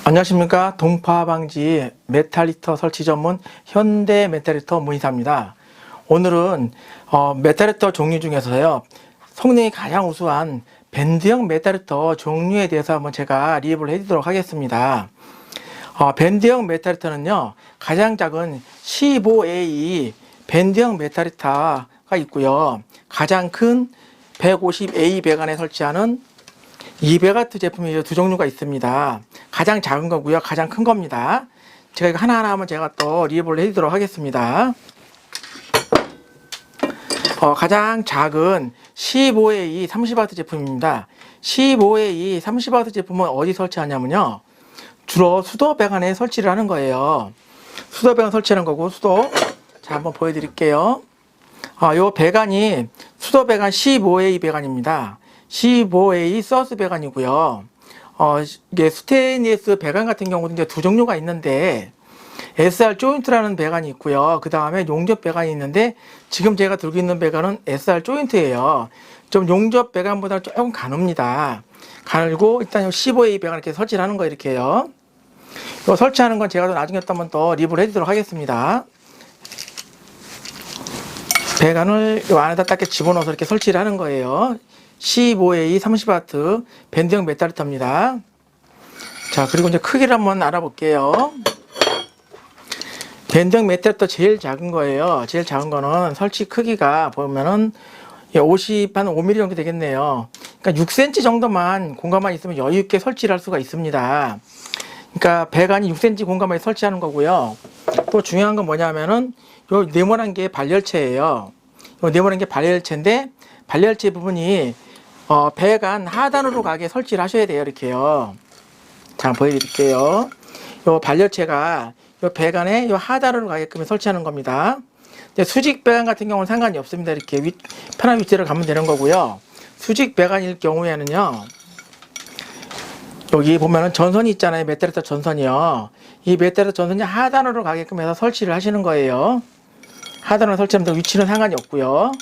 안녕하십니까. 동파방지 메탈 히터 설치 전문 현대 메탈 히터 문의사입니다. 오늘은 메탈 히터 종류 중에서요, 성능이 가장 우수한 밴드형 메탈 히터 종류에 대해서 한번 제가 리뷰를 해드리도록 하겠습니다. 밴드형 메탈 히터는요, 가장 작은 15A 밴드형 메탈 히터가 있고요, 가장 큰 150A 배관에 설치하는 200W 제품이 두 종류가 있습니다. 가장 작은 거고요, 가장 큰 겁니다. 제가 이거 하나하나 한번 제가 또 리뷰를 해드리도록 하겠습니다. 가장 작은 15A 30W 제품입니다. 15A 30W 제품은 어디 설치하냐면요, 주로 수도 배관에 설치를 하는 거예요. 수도 배관 설치하는 거고, 수도. 자, 한번 보여드릴게요. 요 배관이 수도 배관 15A 배관입니다. 15A 서스 배관이고요. 이게 스테인리스 배관 같은 경우도 이제 두 종류가 있는데, SR 조인트라는 배관이 있고요. 그 다음에 용접 배관이 있는데, 지금 제가 들고 있는 배관은 SR 조인트예요. 좀 용접 배관보다 조금 가늡니다. 가늘고, 일단 15A 배관 이렇게 설치를 하는 거 이렇게요. 이거 설치하는 건 제가 나중에 또 한번 더 리뷰를 해드리도록 하겠습니다. 배관을 이 안에다 딱 집어넣어서 이렇게 설치를 하는 거예요. 15A 30W 밴드형 메탈 히터입니다. 자, 그리고 이제 크기를 한번 알아볼게요. 밴드형 메탈 히터 제일 작은 거예요. 제일 작은 거는 설치 크기가 보면은 5mm 정도 되겠네요. 그러니까 6cm 정도만 공간만 있으면 여유 있게 설치를 할 수가 있습니다. 그러니까 배관이 6cm 공간만 설치하는 거고요. 또 중요한 건 뭐냐면은 요 네모난 게 발열체예요. 요 네모난 게 발열체인데, 발열체 부분이 배관 하단으로 가게 설치를 하셔야 돼요. 이렇게요. 자, 보여드릴게요. 요 발열체가 요 배관에 요 하단으로 가게끔 설치하는 겁니다. 근데 수직 배관 같은 경우는 상관이 없습니다. 이렇게 편한 위치를 가면 되는 거고요. 수직 배관일 경우에는요, 여기 보면은 전선이 있잖아요. 메탈 히터 전선이요. 이 메탈 히터 전선이 하단으로 가게끔 해서 설치를 하시는 거예요. 하단으로 설치하면 위치는 상관이 없고요.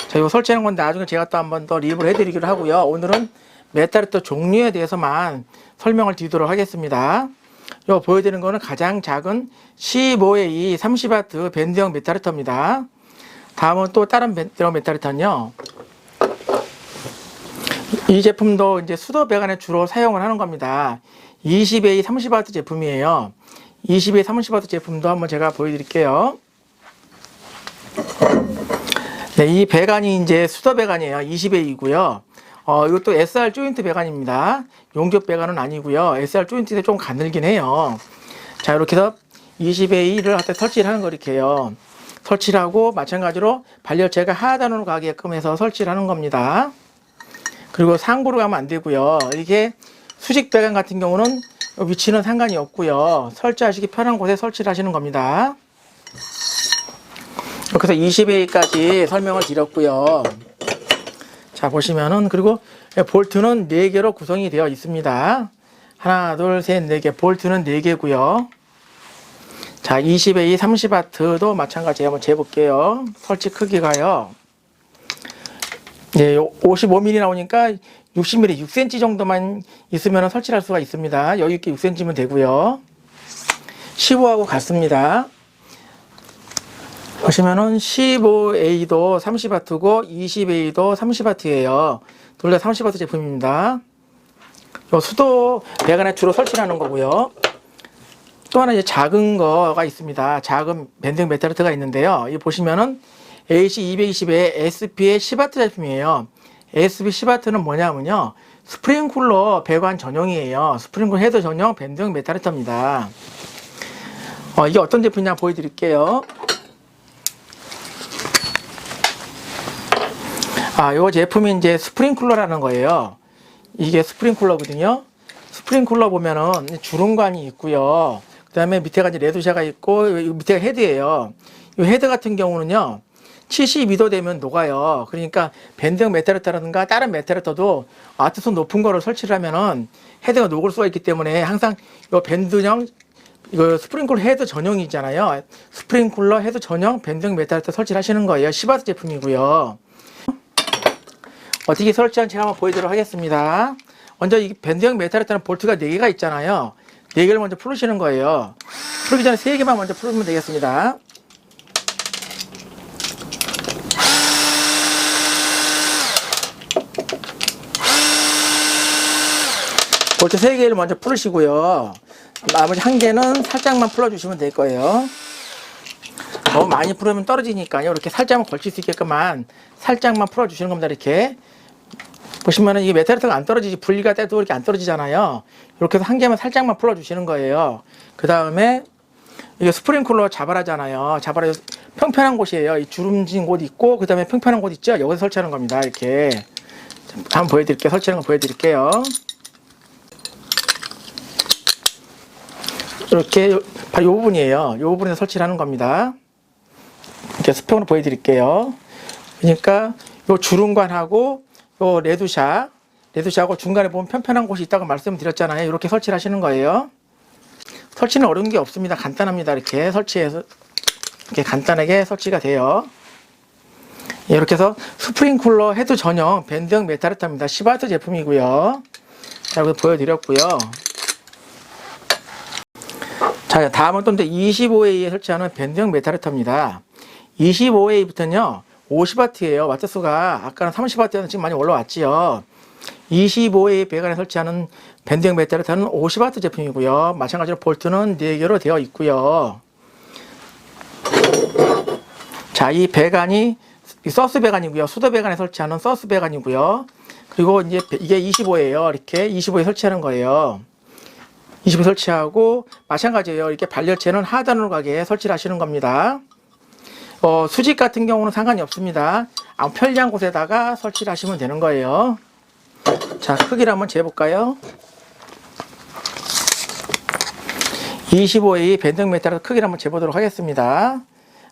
자, 이거 설치하는 건데 나중에 제가 또 한번 더 리뷰를 해드리기로 하고요. 오늘은 메탈 히터 종류에 대해서만 설명을 드리도록 하겠습니다. 요 보여드리는 거는 가장 작은 15A 30W 밴드형 메탈 히터입니다. 다음은 또 다른 밴드형 메탈 히터는요, 이 제품도 이제 수도 배관에 주로 사용을 하는 겁니다. 20A 30W 제품이에요. 20A 30W 제품도 한번 제가 보여드릴게요. 네, 이 배관이 이제 수도 배관이에요. 20A이고요. 이것도 SR 조인트 배관입니다. 용접 배관은 아니고요. SR 조인트에 좀 가늘긴 해요. 자, 이렇게 해서 20A를 갖다 설치를 하는 거 이렇게요. 설치를 하고 마찬가지로 발열체가 하단으로 가게끔 해서 설치를 하는 겁니다. 그리고 상부로 가면 안 되고요. 이게 수직 배관 같은 경우는 위치는 상관이 없고요. 설치하시기 편한 곳에 설치를 하시는 겁니다. 이렇게 해서 20A까지 설명을 드렸고요. 자, 보시면은, 그리고 볼트는 4개로 구성이 되어 있습니다. 하나, 둘, 셋, 4개. 볼트는 4개고요. 자, 20A 30W도 마찬가지 한번 재볼게요. 설치 크기가요, 네, 55mm 나오니까 60mm, 6cm 정도만 있으면 설치할 수가 있습니다. 여유 있게 6cm면 되고요. 15하고 같습니다. 보시면은 15A도 30W고 20A도 30W예요. 둘 다 30W 제품입니다. 요 수도 배관에 주로 설치하는 거고요. 또 하나 이제 작은 거가 있습니다. 작은 밴딩 메탈 히터가 있는데요. 이 보시면은 AC220의 SP의 10W 제품이에요. SP 10W는 뭐냐면요, 스프링 쿨러 배관 전용이에요. 스프링 쿨러 헤드 전용 밴딩 메탈 히터입니다. 이게 어떤 제품이냐 보여드릴게요. 요 제품이 이제 스프링쿨러라는 거예요. 이게 스프링쿨러거든요. 스프링쿨러 보면은 주름관이 있고요. 그 다음에 밑에가 이제 레드샤가 있고, 밑에가 헤드예요. 이 헤드 같은 경우는요, 72도 되면 녹아요. 그러니까 밴드형 메탈 히터라든가 다른 메탈 히터도 아트선 높은 거를 설치를 하면은 헤드가 녹을 수가 있기 때문에 항상 이 밴드형, 이거 스프링쿨러 헤드 전용이잖아요. 스프링쿨러 헤드 전용 밴드형 메탈 히터 설치를 하시는 거예요. 10W 제품이고요. 어떻게 설치하는지 제가 한번 보여드리도록 하겠습니다. 먼저 이 밴드형 메탈 히터는 볼트가 4개가 있잖아요. 4개를 먼저 풀으시는 거예요. 풀기 전에 3개만 먼저 풀면 되겠습니다. 볼트 3개를 먼저 풀으시고요. 나머지 1개는 살짝만 풀어주시면 될 거예요. 너무 많이 풀으면 떨어지니까요. 이렇게 살짝만 걸칠 수 있게끔만 살짝만 풀어주시는 겁니다. 이렇게 보시면은 이게 메탈리터가 안 떨어지지, 분리가 돼도 이렇게 안 떨어지잖아요. 이렇게 해서 1개만 살짝만 풀어주시는 거예요. 그 다음에 이게 스프링클러 자바라잖아요. 자바라 평평한 곳이에요. 이 주름진 곳 있고 그 다음에 평평한 곳 있죠. 여기서 설치하는 겁니다. 이렇게 한번 보여드릴게요. 설치하는 거 보여드릴게요. 이렇게 바로 이 부분이에요. 이 부분에서 설치를 하는 겁니다. 이렇게 수평으로 보여드릴게요. 그러니까 이 주름관하고 이 레드샷하고 중간에 보면 편편한 곳이 있다고 말씀드렸잖아요. 이렇게 설치를 하시는 거예요. 설치는 어려운 게 없습니다. 간단합니다. 이렇게 설치해서 이렇게 간단하게 설치가 돼요. 이렇게 해서 스프링쿨러 헤드 전용 밴드형 메탈리터입니다. 10W 제품이고요. 자, 여기 보여드렸고요. 자, 다음은 또 25A에 설치하는 밴드형 메탈리터입니다. 25A부터는요 50W예요. 와트수가 아까는 30W였는데 지금 많이 올라왔지요. 25A 배관에 설치하는 밴드형 메탈리터는 50W 제품이고요. 마찬가지로 볼트는 4개로 되어 있고요. 자, 이 배관이 서스 배관이고요. 수도 배관에 설치하는 서스 배관이고요. 그리고 이제 이게 25예요. 이렇게 25에 설치하는 거예요. 20에 설치하고 마찬가지예요. 이렇게 발열체는 하단으로 가게 설치를 하시는 겁니다. 수직 같은 경우는 상관이 없습니다. 아무 편리한 곳에다가 설치를 하시면 되는 거예요. 자, 크기를 한번 재볼까요? 25A 밴딩 메탈의 크기를 한번 재보도록 하겠습니다.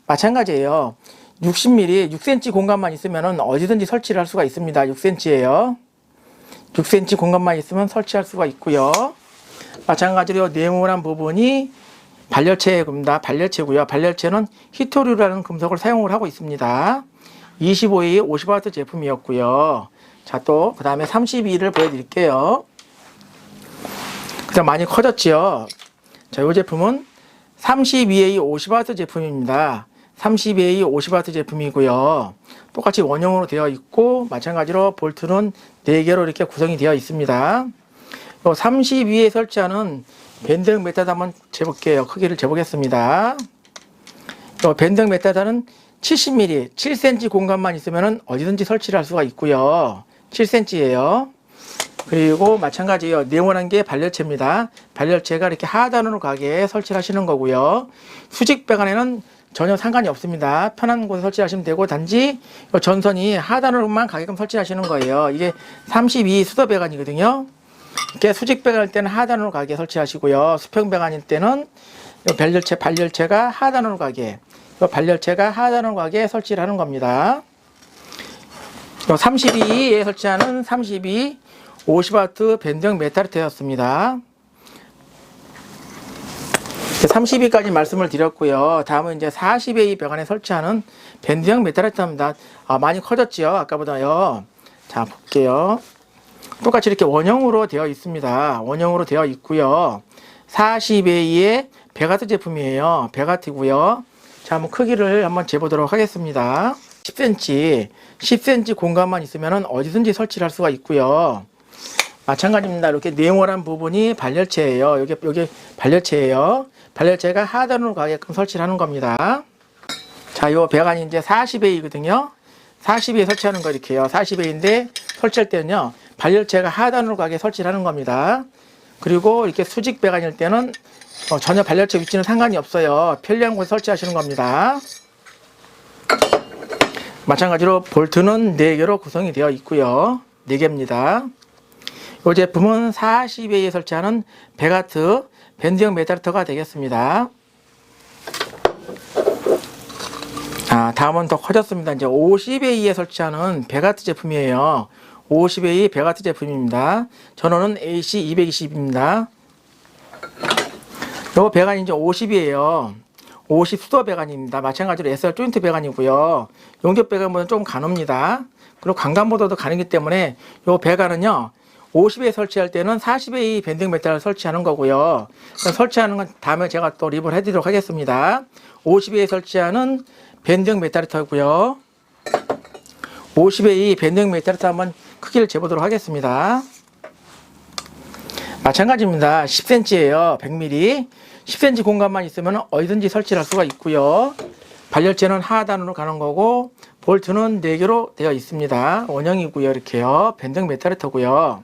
마찬가지예요. 60mm, 6cm 공간만 있으면 어디든지 설치를 할 수가 있습니다. 6cm예요. 6cm 공간만 있으면 설치할 수가 있고요. 마찬가지로 네모난 부분이 발열체입니다. 발열체고요. 발열체는 히토류라는 금속을 사용을 하고 있습니다. 25A 50W 제품이었고요. 자, 또 그 다음에 32를 보여드릴게요. 그 다음 많이 커졌지요. 자, 이 제품은 32A 50W 제품입니다. 32A 50W 제품이고요. 똑같이 원형으로 되어 있고 마찬가지로 볼트는 4개로 이렇게 구성이 되어 있습니다. 32에 설치하는 밴딩 메탈 한번 재볼게요. 크기를 재보겠습니다. 밴딩 메탈은 70mm, 7cm 공간만 있으면 어디든지 설치를 할 수가 있고요. 7cm예요. 그리고 마찬가지예요. 네모난 게 발열체입니다. 발열체가 이렇게 하단으로 가게 설치를 하시는 거고요. 수직 배관에는 전혀 상관이 없습니다. 편한 곳에 설치하시면 되고 단지 전선이 하단으로만 가게끔 설치하시는 거예요. 이게 32 수도 배관이거든요. 이렇게 수직 배관일 때는 하단으로 가게 설치하시고요. 수평 배관일 때는 발열체가 하단으로 가게, 발열체가 하단으로 가게 설치를 하는 겁니다. 32에 설치하는 32 50W 밴딩 메탈리터였습니다. 32까지 말씀을 드렸고요. 다음은 이제 40A 배관에 설치하는 밴딩형 메탈리터입니다. 많이 커졌죠, 아까보다요. 자, 볼게요. 똑같이 이렇게 원형으로 되어 있습니다. 원형으로 되어 있고요. 40A의 배가트 제품이에요. 배가트고요. 자, 한번 크기를 한번 재보도록 하겠습니다. 10cm 공간만 있으면 어디든지 설치를 할 수가 있고요. 마찬가지입니다. 이렇게 네모난 부분이 발열체예요. 여기 발열체예요. 발열체가 하단으로 가게끔 설치를 하는 겁니다. 자, 이 배관이 이제 40A거든요. 40A에 설치하는 거 이렇게요. 40A인데 설치할 때는요, 발열체가 하단으로 가게 설치를 하는 겁니다. 그리고 이렇게 수직 배관일 때는 전혀 발열체 위치는 상관이 없어요. 편리한 곳에 설치하시는 겁니다. 마찬가지로 볼트는 4개로 구성이 되어 있고요. 4개입니다. 이 제품은 40A에 설치하는 배가트 밴딩형 메탈리터가 되겠습니다. 다음은 더 커졌습니다. 이제 50A에 설치하는 배가트 제품이에요. 50A 배가트 제품입니다. 전원은 AC220입니다. 이 배관이 이제 50이에요. 50 수도 배관입니다. 마찬가지로 SR 조인트 배관이고요. 용접 배관보다는 조금 가놉니다. 그리고 강간보다도 가능하기 때문에 이 배관은요, 50에 설치할 때는 40의 밴딩 메탈을 설치하는 거고요. 설치하는 건 다음에 제가 또 리뷰를 해드리도록 하겠습니다. 50에 설치하는 밴딩 메탈리터고요. 50의 밴딩 메탈리터 한번 크기를 재보도록 하겠습니다. 마찬가지입니다. 10cm예요. 100mm. 10cm 공간만 있으면 어디든지 설치를 할 수가 있고요. 발열체는 하단으로 가는 거고 볼트는 4개로 되어 있습니다. 원형이고요. 이렇게요. 밴딩 메탈리터고요.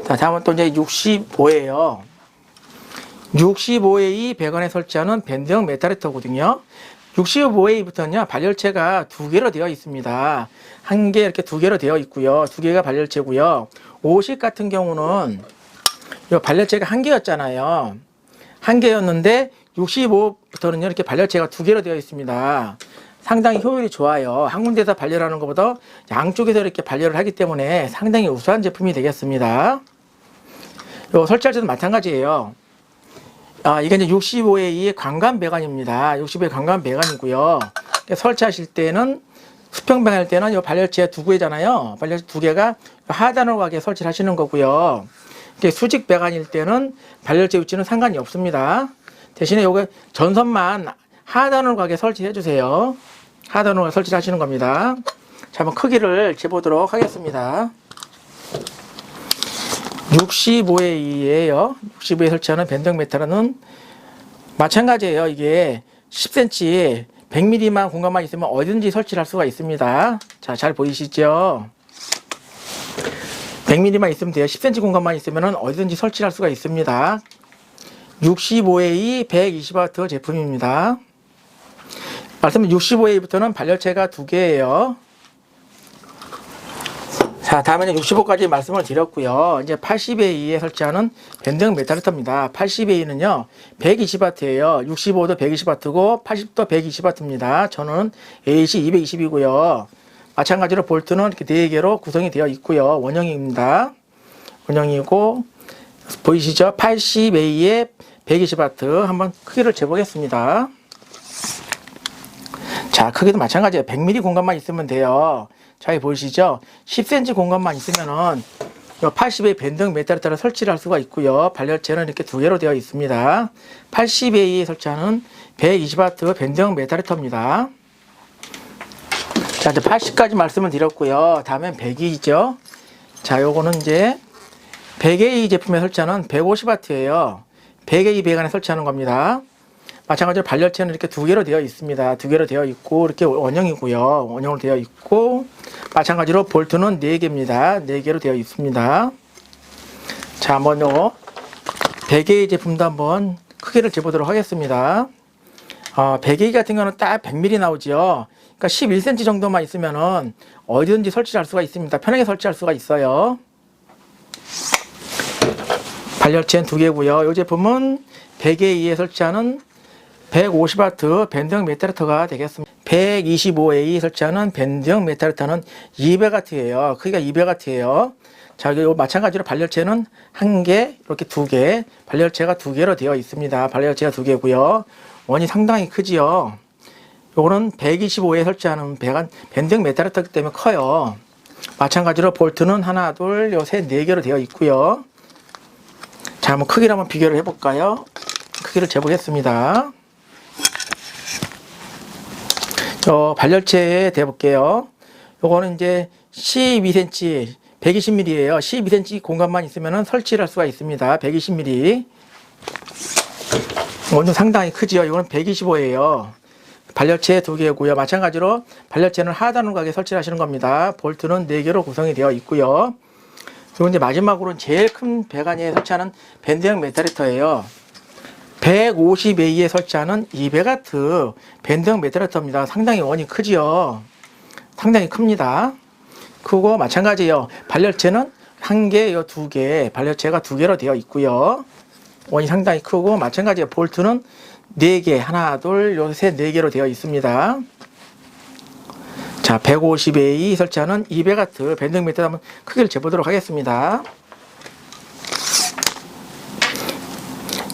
자, 다음은 또 이제 65예요. 65A 100원에 설치하는 밴딩 메탈리터거든요. 65A부터는요, 발열체가 2개로 되어 있습니다. 한 개 이렇게 2개로 되어 있고요. 2개가 발열체고요. 50 같은 경우는 이 발열체가 1개였잖아요. 1개였는데 65부터는요, 이렇게 발열체가 2개로 되어 있습니다. 상당히 효율이 좋아요. 한 군데서 발열하는 것보다 양쪽에서 이렇게 발열을 하기 때문에 상당히 우수한 제품이 되겠습니다. 요 설치할 때도 마찬가지예요. 이게 이제 65A 관관 배관입니다. 65A 관관 배관이고요. 설치하실 때는 수평 배관일 때는 이 발열체 2개잖아요. 발열체 2개가 하단으로 가게 설치를 하시는 거고요. 수직 배관일 때는 발열체 위치는 상관이 없습니다. 대신에 요거 전선만 하단으로 가게 설치해 주세요. 하단으로 가게 설치를 하시는 겁니다. 자, 한번 크기를 재보도록 하겠습니다. 65A예요. 65A 설치하는 밴딩 메탈은 마찬가지예요. 이게 10cm, 100mm만 공간만 있으면 어디든지 설치를 할 수가 있습니다. 자, 잘 보이시죠? 100mm만 있으면 돼요. 10cm 공간만 있으면 어디든지 설치를 할 수가 있습니다. 65A 120W 제품입니다. 말씀은 65A부터는 발열체가 2개예요. 자, 다음에는 65까지 말씀을 드렸고요. 이제 80A에 설치하는 밴딩 메탈리터입니다. 80A는요, 120W예요. 65도 120W고 80도 120W입니다. 전원은 AC 220이고요. 마찬가지로 볼트는 이렇게 4개로 구성이 되어 있고요. 원형입니다. 원형이고, 보이시죠? 80A에 120W. 한번 크기를 재보겠습니다. 자, 크기도 마찬가지예요. 100mm 공간만 있으면 돼요. 잘 보이시죠? 10cm 공간만 있으면은 80A 밴딩 메탈리터를 설치를 할 수가 있고요. 발열체는 이렇게 2개로 되어 있습니다. 80A에 설치하는 120W 밴딩 메탈리터입니다. 자, 이제 80까지 말씀을 드렸고요. 다음엔 100A죠. 자, 요거는 이제 100A 제품에 설치하는 150W예요. 100A 배관에 설치하는 겁니다. 마찬가지로 발열체는 이렇게 2개로 되어 있습니다. 2개로 되어 있고, 이렇게 원형이고요. 원형으로 되어 있고, 마찬가지로 볼트는 4개입니다. 4개로 되어 있습니다. 자, 한번 요 100A 제품도 한번 크기를 재보도록 하겠습니다. 100A 같은 경우는 딱 100mm 나오죠. 그러니까 11cm 정도만 있으면은 어디든지 설치할 수가 있습니다. 편하게 설치할 수가 있어요. 발열체는 2개고요. 이 제품은 100A에 설치하는 150W 밴딩 메탈리터가 되겠습니다. 125A 설치하는 밴딩 메탈리터는 200W예요. 크기가 200W예요. 자, 여기 마찬가지로 발열체는 1개, 이렇게 2개, 발열체가 2개로 되어 있습니다. 발열체가 2개고요. 원이 상당히 크지요. 요거는 125에 설치하는 밴딩 메탈리터이기 때문에 커요. 마찬가지로 볼트는 하나, 둘, 셋, 4개로 되어 있고요. 자, 한번 크기를 한번 비교를 해볼까요? 크기를 재보겠습니다. 발열체에 대볼게요. 요거는 이제 12cm, 120mm예요. 12cm 공간만 있으면 설치를 할 수가 있습니다. 120mm. 원은 상당히 크지요. 이거는 125예요. 발열체 2개고요. 마찬가지로 발열체는 하단으로 가게 설치를 하시는 겁니다. 볼트는 4개로 구성이 되어 있고요. 그리고 이제 마지막으로는 제일 큰 배관에 설치하는 밴딩 메탈리터예요. 150A에 설치하는 200W 밴딩 메탈리터입니다. 상당히 원이 크지요. 상당히 큽니다. 크고 마찬가지예요. 발열체는 1개, 2개, 발열체가 2개로 되어 있고요. 원이 상당히 크고 마찬가지예요. 볼트는 4개, 하나, 둘, 셋, 4개로 되어 있습니다. 자, 150A 설치하는 200W 밴딩 메탈 한번 크기를 재보도록 하겠습니다.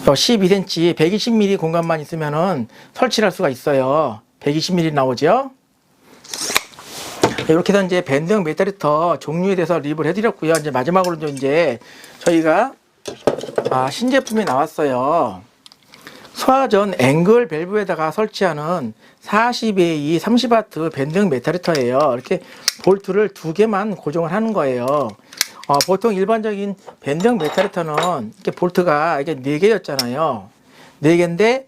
12cm, 120mm 공간만 있으면은 설치를 할 수가 있어요. 120mm 나오죠. 이렇게 해서 이제 밴드형 메타리터 종류에 대해서 리뷰를 해드렸고요. 이제 마지막으로 이제 저희가 신제품이 나왔어요. 소화전 앵글 밸브에다가 설치하는 40A 30W 밴드형 메타리터예요. 이렇게 볼트를 2개만 고정을 하는 거예요. 보통 일반적인 밴드형 메타리터는 이렇게 볼트가 이게 4개였잖아요. 4개인데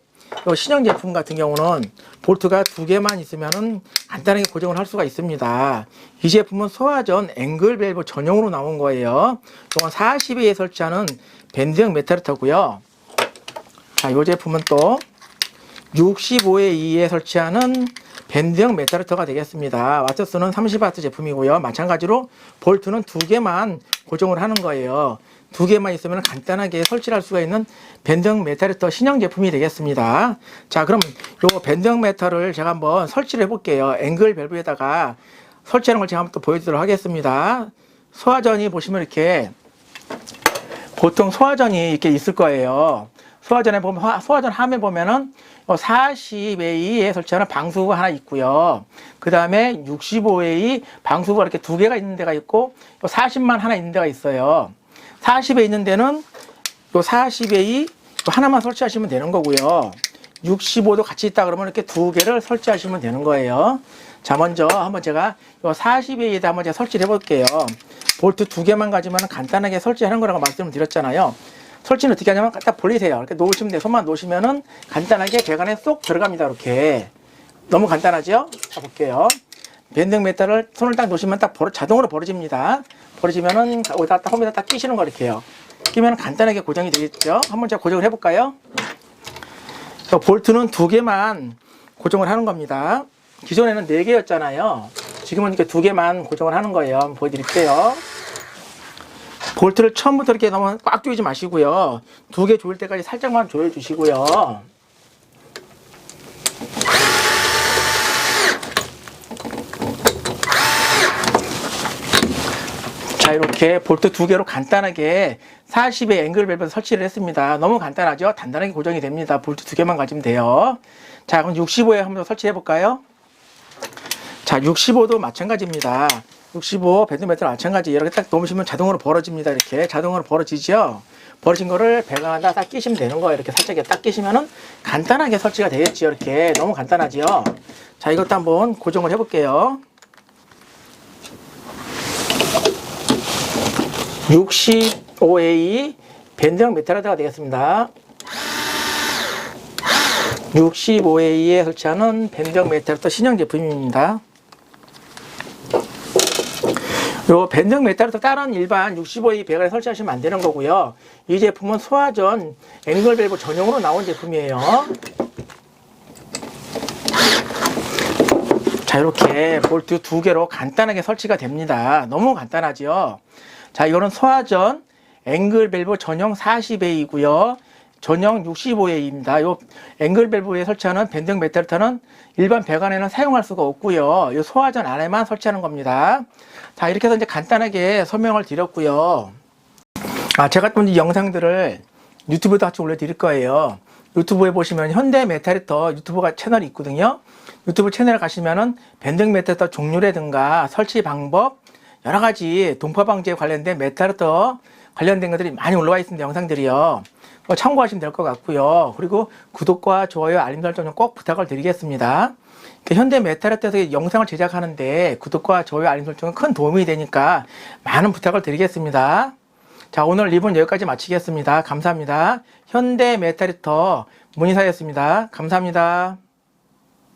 신형 제품 같은 경우는 볼트가 2개만 있으면은 간단하게 고정을 할 수가 있습니다. 이 제품은 소화전 앵글 밸브 전용으로 나온 거예요. 이건 40A에 설치하는 밴드형 메타리터고요. 자, 이 제품은 또 65A2에 설치하는 밴드형 메타리터가 되겠습니다. 와트스는 30W 제품이고요. 마찬가지로 볼트는 2개만 고정을 하는 거예요. 2개만 있으면 간단하게 설치를 할 수가 있는 밴드형 메타리터 신형 제품이 되겠습니다. 자, 그럼 요 밴드형 메타를 제가 한번 설치를 해볼게요. 앵글 밸브에다가 설치하는 걸 제가 한번 또 보여드리도록 하겠습니다. 소화전이 보시면 이렇게 보통 소화전이 이렇게 있을 거예요. 소화전에 보면, 소화전 함에 보면은 40A에 설치하는 방수구가 하나 있고요. 그 다음에 65A 방수구가 이렇게 2개가 있는 데가 있고, 40만 하나 있는 데가 있어요. 40에 있는 데는 요 40A 하나만 설치하시면 되는 거고요. 65도 같이 있다 그러면 이렇게 2개를 설치하시면 되는 거예요. 자, 먼저 한번 제가 요 40A에다 한번 제가 설치를 해볼게요. 볼트 2개만 가지면 간단하게 설치하는 거라고 말씀을 드렸잖아요. 설치는 어떻게 하냐면 딱 벌리세요. 이렇게 놓으시면 돼요. 손만 놓으시면은 간단하게 배관에 쏙 들어갑니다. 이렇게. 너무 간단하죠? 자, 볼게요. 밴드형 메탈을 손을 딱 놓으시면 딱 자동으로 벌어집니다. 벌어지면은 여기다 딱 홈에다 딱 끼시는 거 이렇게요. 끼면 간단하게 고정이 되겠죠? 한번 제가 고정을 해볼까요? 볼트는 2개만 고정을 하는 겁니다. 기존에는 4개였잖아요. 지금은 이렇게 2개만 고정을 하는 거예요. 한번 보여드릴게요. 볼트를 처음부터 이렇게 너무 꽉 조이지 마시고요. 2개 조일 때까지 살짝만 조여주시고요. 자, 이렇게 볼트 2개로 간단하게 40의 앵글 밸브 설치를 했습니다. 너무 간단하죠? 단단하게 고정이 됩니다. 볼트 2개만 가지면 돼요. 자, 그럼 65에 한번 설치해 볼까요? 자, 65도 마찬가지입니다. 65 밴드 메탈 마찬가지. 이렇게 딱 놓으시면 자동으로 벌어집니다. 이렇게 자동으로 벌어지죠. 벌어진 거를 배관에다 딱 끼시면 되는 거예요. 이렇게 살짝 딱 끼시면은 간단하게 설치가 되겠죠. 이렇게 너무 간단하죠. 자, 이것도 한번 고정을 해볼게요. 65A 밴드형 메탈에다가 되겠습니다. 65A에 설치하는 밴드형 메탈도 신형 제품입니다. 요 밴드형 메탈도 다른 일반 65A 배관에 설치하시면 안 되는 거고요. 이 제품은 소화전 앵글 밸브 전용으로 나온 제품이에요. 자, 이렇게 볼트 2개로 간단하게 설치가 됩니다. 너무 간단하죠. 자, 이거는 소화전 앵글 밸브 전용 40A이고요. 전용 65A입니다. 요 앵글 밸브에 설치하는 밴드형 메탈리터는 일반 배관에는 사용할 수가 없고요. 이 소화전 안에만 설치하는 겁니다. 자, 이렇게 해서 이제 간단하게 설명을 드렸고요. 제가 또 이 영상들을 유튜브에도 같이 올려드릴 거예요. 유튜브에 보시면 현대 메탈리터 유튜브가 채널이 있거든요. 유튜브 채널에 가시면은 밴드형 메탈리터 종류라든가 설치 방법, 여러 가지 동파 방지에 관련된 메탈리터 관련된 것들이 많이 올라와 있습니다. 영상들이요. 참고하시면 될 것 같고요. 그리고 구독과 좋아요, 알림 설정 좀 꼭 부탁을 드리겠습니다. 현대 메탈리터에서 영상을 제작하는데 구독과 좋아요, 알림 설정은 큰 도움이 되니까 많은 부탁을 드리겠습니다. 자, 오늘 리뷰는 여기까지 마치겠습니다. 감사합니다. 현대 메탈리터 문희사였습니다. 감사합니다.